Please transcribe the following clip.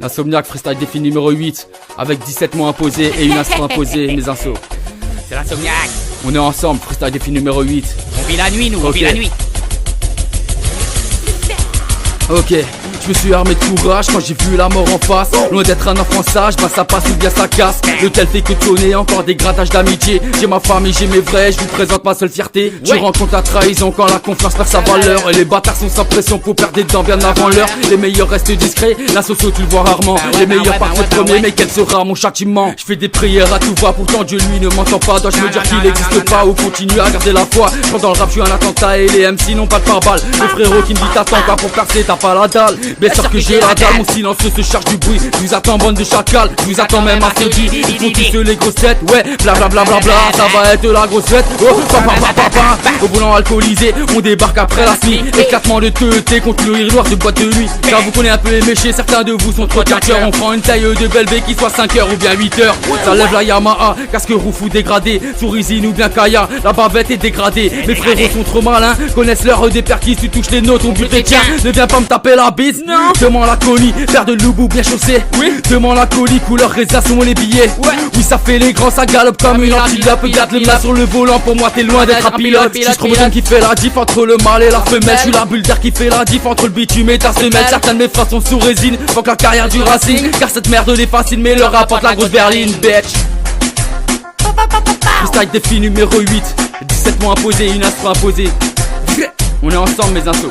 Insomniac freestyle défi numéro 8 avec 17 mots imposés et une astro imposée, mes insos. C'est l'Insomniac. On est ensemble, freestyle défi numéro 8. On vit la nuit, nous, on vit la nuit. Ok, je me suis armé de courage quand j'ai vu la mort en face. Loin d'être un enfant sage, bah ça passe ou bien ça casse. Lequel fait que tonner, encore des grattages d'amitié. J'ai ma famille, j'ai mes vrais, je vous présente ma seule fierté. Tu rencontres la trahison quand la confiance perd sa valeur. Et les bâtards sont sans pression pour perdre des dents bien avant l'heure. Les meilleurs restent discrets, la socio tu le vois rarement. Les meilleurs partent le premier, mais quel sera mon châtiment? Je fais des prières à tout va, pourtant Dieu lui ne m'entend pas. Dois-je me dire qu'il n'existe pas ou continuer à garder la foi? Quand dans le rap je suis un attentat et les MC n'ont pas de pare-balles. Le frérot qui me dit t'attends pas pour percer, t'as pas la dalle. Bien sûr que j'ai la dalle, mon silence se charge du bruit. Je vous attends bande de chacals, je vous attends même à ce dit. Ils font tous les grosses têtes, ouais, blablabla, ça va être la grosse fête. Oh, papa, au volant alcoolisé, on débarque après la SMI. Éclatement de teuté contre le rire noir de boîte de nuit. Car vous connaissez un peu les méchés, certains de vous sont trop catcheurs. On prend une taille de belle B qui soit 5h ou bien 8h. Ça lève la Yamaha, casque roufou dégradé, sourisine ou bien Kaya, la bavette est dégradée. Mes frérots sont trop malins, connaissent l'heure des perquis. Tu touches les notes, on but les tiens. Ne viens pas me taper la bise. Non. Demande la colis, paire de loubou bien chaussé. Oui. Demande la colis, couleur raisin sont les billets. Ouais. Oui, ça fait les grands, ça galope comme une antilope. Garde le main sur le volant, pour moi t'es loin d'être un pilote. Je suis chromosome qui fait la diff entre le mâle et la femelle. Je suis la bulle d'air qui fait la diff entre le bitume et ta semelle. Certains de mes phrases sont sous résine, faut que la carrière du Racing. Car cette merde les fascine, mais leur rapporte la grosse berline, bitch. Freestyle défi numéro 8, 17 mots imposés, une astro imposée. On est ensemble mes insos.